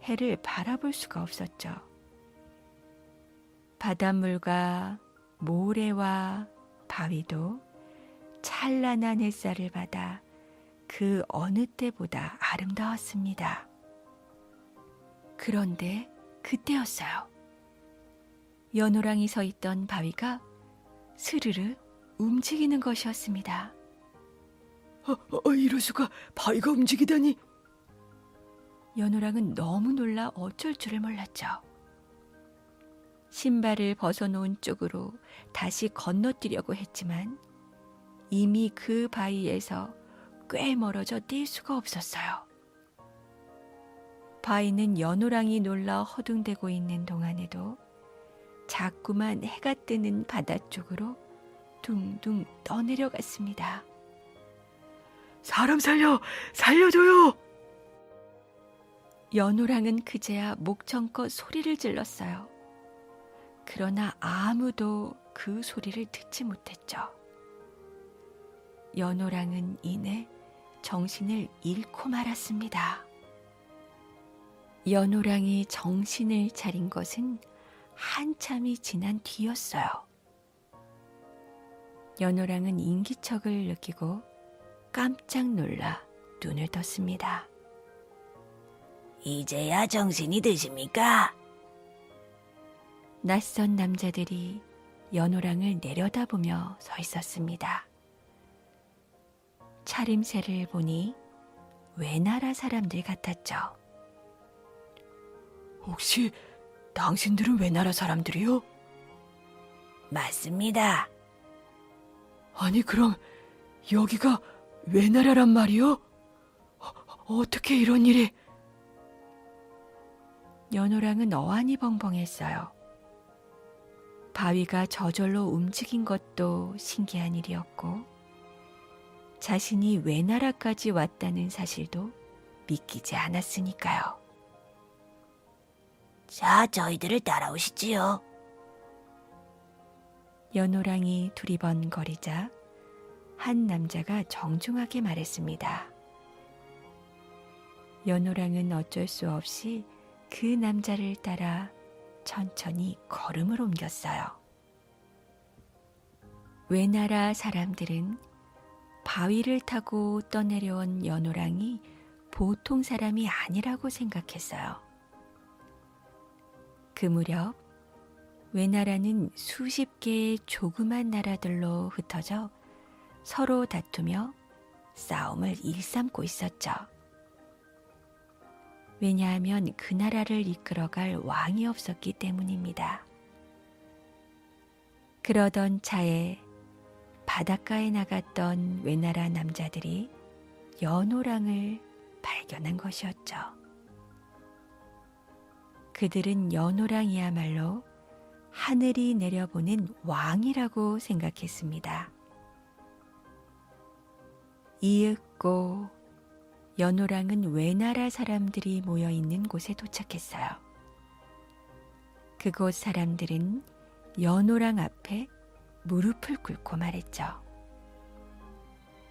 해를 바라볼 수가 없었죠. 바닷물과 모래와 바위도 찬란한 햇살을 받아 그 어느 때보다 아름다웠습니다. 그런데 그때였어요. 연호랑이 서 있던 바위가 스르르 움직이는 것이었습니다. 이럴 수가, 바위가 움직이다니. 연호랑은 너무 놀라 어쩔 줄을 몰랐죠. 신발을 벗어놓은 쪽으로 다시 건너뛰려고 했지만 이미 그 바위에서 꽤 멀어져 뛸 수가 없었어요. 바위는 연호랑이 놀라 허둥대고 있는 동안에도 자꾸만 해가 뜨는 바다 쪽으로 둥둥 떠내려갔습니다. 사람 살려줘요! 연호랑은 그제야 목청껏 소리를 질렀어요. 그러나 아무도 그 소리를 듣지 못했죠. 연호랑은 이내 정신을 잃고 말았습니다. 연호랑이 정신을 차린 것은 한참이 지난 뒤였어요. 연호랑은 인기척을 느끼고 깜짝 놀라 눈을 떴습니다. 이제야 정신이 드십니까? 낯선 남자들이 연호랑을 내려다보며 서 있었습니다. 차림새를 보니 외나라 사람들 같았죠. 혹시 당신들은 외나라 사람들이요? 맞습니다. 아니, 그럼 여기가 외나라란 말이요? 어떻게 이런 일이? 연호랑은 어안이 벙벙했어요. 바위가 저절로 움직인 것도 신기한 일이었고 자신이 외나라까지 왔다는 사실도 믿기지 않았으니까요. 자, 저희들을 따라오시지요. 연호랑이 두리번거리자 한 남자가 정중하게 말했습니다. 연호랑은 어쩔 수 없이 그 남자를 따라 천천히 걸음을 옮겼어요. 외나라 사람들은 바위를 타고 떠내려온 연호랑이 보통 사람이 아니라고 생각했어요. 그 무렵 외나라는 수십 개의 조그만 나라들로 흩어져 서로 다투며 싸움을 일삼고 있었죠. 왜냐하면 그 나라를 이끌어갈 왕이 없었기 때문입니다. 그러던 차에 바닷가에 나갔던 외나라 남자들이 연호랑을 발견한 것이었죠. 그들은 연호랑이야말로 하늘이 내려보는 왕이라고 생각했습니다. 이윽고 연호랑은 외나라 사람들이 모여있는 곳에 도착했어요. 그곳 사람들은 연호랑 앞에 무릎을 꿇고 말했죠.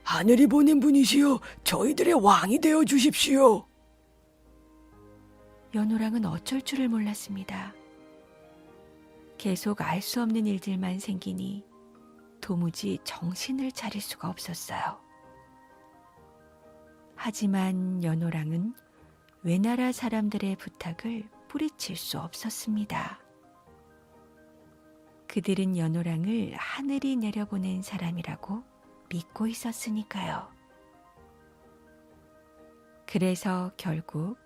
하늘이 보낸 분이시여, 저희들의 왕이 되어 주십시오. 연호랑은 어쩔 줄을 몰랐습니다. 계속 알 수 없는 일들만 생기니 도무지 정신을 차릴 수가 없었어요. 하지만 연호랑은 외나라 사람들의 부탁을 뿌리칠 수 없었습니다. 그들은 연호랑을 하늘이 내려보낸 사람이라고 믿고 있었으니까요. 그래서 결국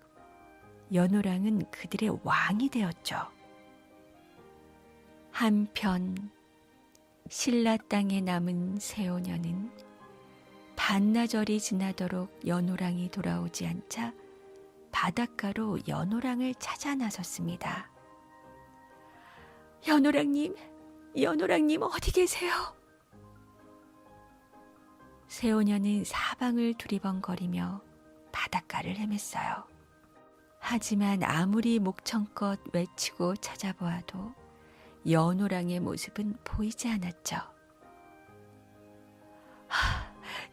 연호랑은 그들의 왕이 되었죠. 한편 신라 땅에 남은 새오녀는 반나절이 지나도록 연호랑이 돌아오지 않자 바닷가로 연호랑을 찾아 나섰습니다. 연호랑님, 연호랑님 어디 계세요? 새오녀는 사방을 두리번거리며 바닷가를 헤맸어요. 하지만 아무리 목청껏 외치고 찾아보아도 연호랑의 모습은 보이지 않았죠.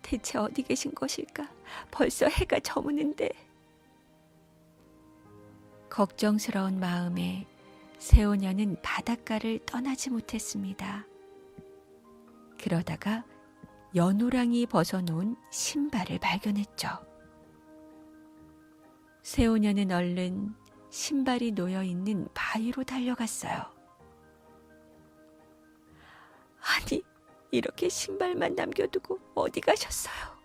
대체 어디 계신 것일까? 벌써 해가 저무는데. 걱정스러운 마음에 새오녀는 바닷가를 떠나지 못했습니다. 그러다가 연호랑이 벗어놓은 신발을 발견했죠. 새오녀는 얼른 신발이 놓여있는 바위로 달려갔어요. 아니, 이렇게 신발만 남겨두고 어디 가셨어요?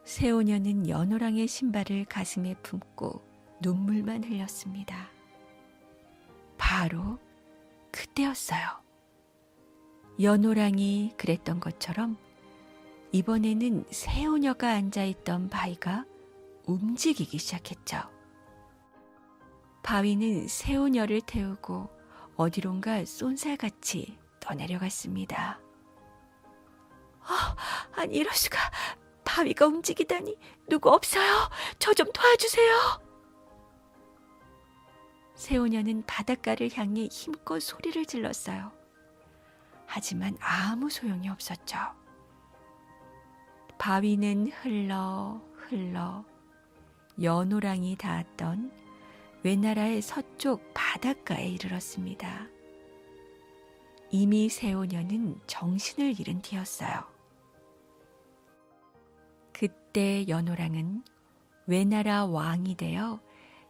새오녀는 연호랑의 신발을 가슴에 품고 눈물만 흘렸습니다. 바로 그때였어요. 연호랑이 그랬던 것처럼 이번에는 새오녀가 앉아있던 바위가 움직이기 시작했죠. 바위는 새오녀를 태우고 어디론가 쏜살같이 떠내려갔습니다. 아니 이럴 수가. 바위가 움직이다니. 누구 없어요? 저 좀 도와주세요. 새오녀는 바닷가를 향해 힘껏 소리를 질렀어요. 하지만 아무 소용이 없었죠. 바위는 흘러 연호랑이 닿았던 외나라의 서쪽 바닷가에 이르렀습니다. 이미 새오녀는 정신을 잃은 뒤였어요. 그때 연호랑은 외나라 왕이 되어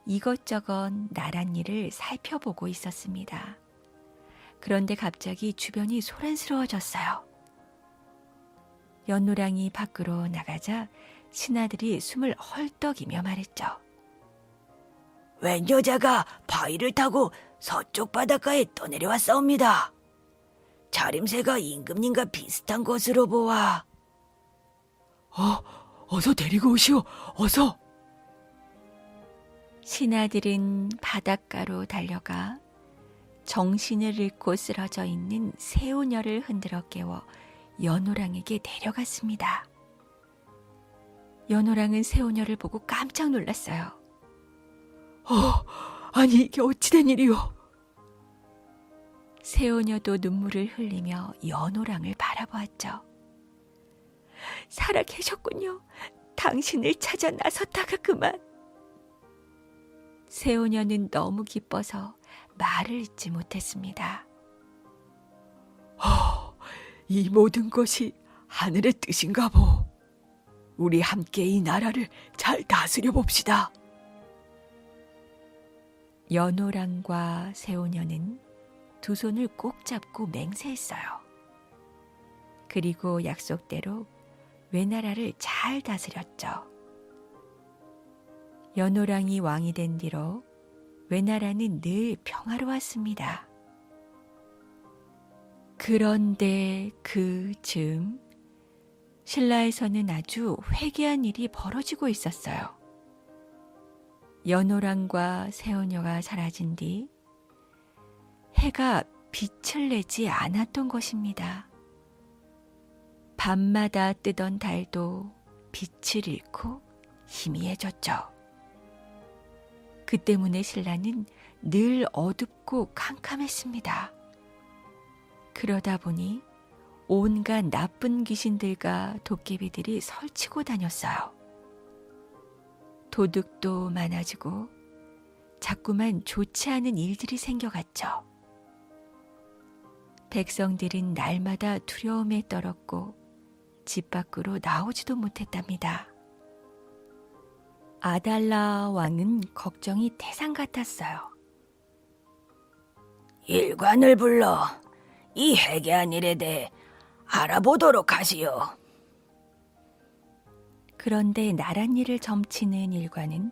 이것저것 나랏일을 살펴보고 있었습니다. 그런데 갑자기 주변이 소란스러워졌어요. 연호랑이 밖으로 나가자 신하들이 숨을 헐떡이며 말했죠. 웬 여자가 바위를 타고 서쪽 바닷가에 떠내려왔사옵니다. 차림새가 임금님과 비슷한 것으로 보아. 어서 데리고 오시오, 어서. 신하들은 바닷가로 달려가 정신을 잃고 쓰러져 있는 새오녀를 흔들어 깨워 연호랑에게 데려갔습니다. 연호랑은 새오녀를 보고 깜짝 놀랐어요. 아니 이게 어찌된 일이오? 새오녀도 눈물을 흘리며 연호랑을 바라보았죠. 살아 계셨군요. 당신을 찾아 나섰다가 그만. 새오녀는 너무 기뻐서 말을 잇지 못했습니다. 이 모든 것이 하늘의 뜻인가 보. 우리 함께 이 나라를 잘 다스려 봅시다. 연호랑과 새오녀는 두 손을 꼭 잡고 맹세했어요. 그리고 약속대로 외나라를 잘 다스렸죠. 연호랑이 왕이 된 뒤로 외나라는 늘 평화로웠습니다. 그런데 그 즈음 신라에서는 아주 회개한 일이 벌어지고 있었어요. 연호랑과 새오녀가 사라진 뒤 해가 빛을 내지 않았던 것입니다. 밤마다 뜨던 달도 빛을 잃고 희미해졌죠. 그 때문에 신라는 늘 어둡고 캄캄했습니다. 그러다 보니 온갖 나쁜 귀신들과 도깨비들이 설치고 다녔어요. 도둑도 많아지고 자꾸만 좋지 않은 일들이 생겨갔죠. 백성들은 날마다 두려움에 떨었고 집 밖으로 나오지도 못했답니다. 아달라 왕은 걱정이 태산 같았어요. 일관을 불러 이 해괴한 일에 대해 알아보도록 하시오. 그런데 나란 일을 점치는 일관은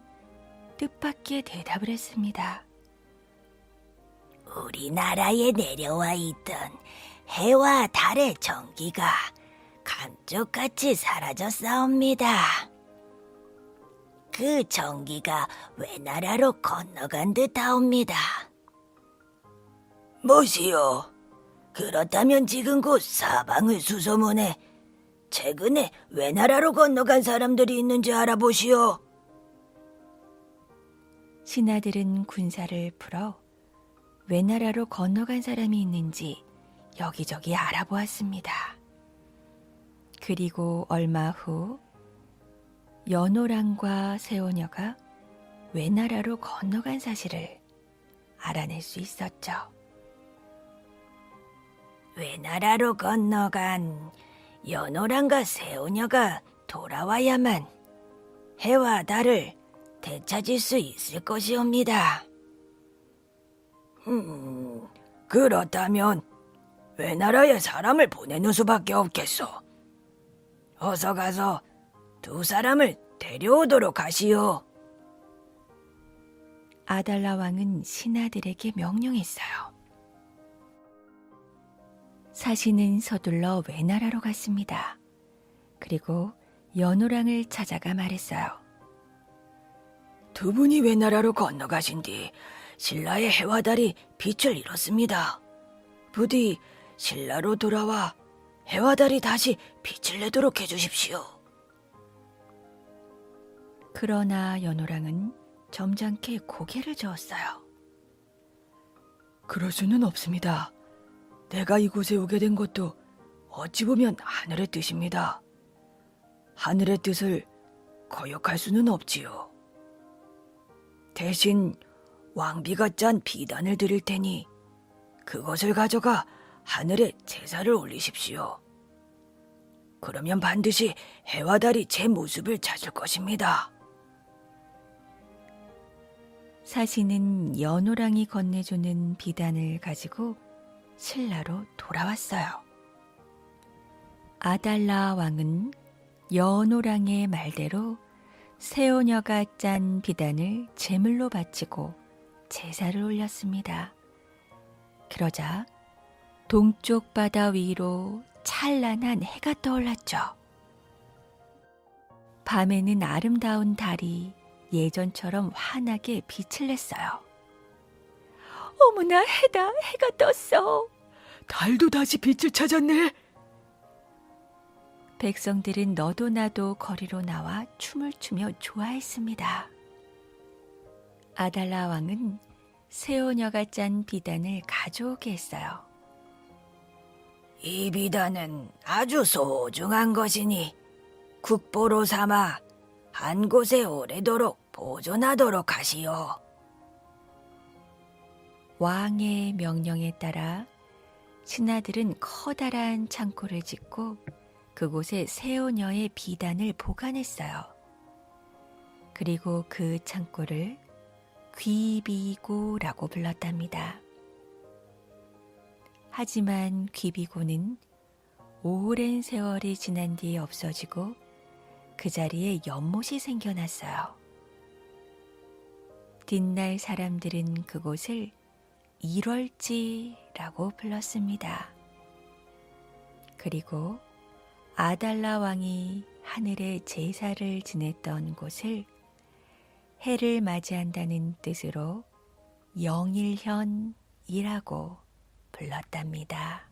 뜻밖의 대답을 했습니다. 우리나라에 내려와 있던 해와 달의 전기가 감쪽같이 사라졌사옵니다. 그 전기가 외나라로 건너간 듯하옵니다. 뭐시오? 그렇다면 지금 곧 사방을 수소문해 최근에 외나라로 건너간 사람들이 있는지 알아보시오. 신하들은 군사를 풀어 외나라로 건너간 사람이 있는지 여기저기 알아보았습니다. 그리고 얼마 후 연호랑과 세오녀가 외나라로 건너간 사실을 알아낼 수 있었죠. 외나라로 건너간 연호랑과 세오녀가 돌아와야만 해와 달을 되찾을 수 있을 것이옵니다. 그렇다면 외나라에 사람을 보내는 수밖에 없겠소. 어서 가서 두 사람을 데려오도록 하시오. 아달라 왕은 신하들에게 명령했어요. 사신은 서둘러 외나라로 갔습니다. 그리고 연호랑을 찾아가 말했어요. 두 분이 외나라로 건너가신 뒤 신라의 해와 달이 빛을 잃었습니다. 부디 신라로 돌아와 해와 달이 다시 빛을 내도록 해주십시오. 그러나 연호랑은 점잖게 고개를 저었어요. 그럴 수는 없습니다. 내가 이곳에 오게 된 것도 어찌 보면 하늘의 뜻입니다. 하늘의 뜻을 거역할 수는 없지요. 대신 왕비가 짠 비단을 드릴 테니 그것을 가져가 하늘에 제사를 올리십시오. 그러면 반드시 해와 달이 제 모습을 찾을 것입니다. 사신은 연호랑이 건네주는 비단을 가지고 신라로 돌아왔어요. 아달라 왕은 연호랑의 말대로 세오녀가 짠 비단을 제물로 바치고 제사를 올렸습니다. 그러자 동쪽 바다 위로 찬란한 해가 떠올랐죠. 밤에는 아름다운 달이 예전처럼 환하게 빛을 냈어요. 어머나, 해가 떴어. 달도 다시 빛을 찾았네. 백성들은 너도 나도 거리로 나와 춤을 추며 좋아했습니다. 아달라 왕은 세오녀가 짠 비단을 가져오게 했어요. 이 비단은 아주 소중한 것이니 국보로 삼아 한 곳에 오래도록 보존하도록 하시오. 왕의 명령에 따라 신하들은 커다란 창고를 짓고 그곳에 세오녀의 비단을 보관했어요. 그리고 그 창고를 귀비고라고 불렀답니다. 하지만 귀비고는 오랜 세월이 지난 뒤에 없어지고 그 자리에 연못이 생겨났어요. 뒷날 사람들은 그곳을 일월지라고 불렀습니다. 그리고 아달라 왕이 하늘에 제사를 지냈던 곳을 해를 맞이한다는 뜻으로 영일현이라고 불렀답니다.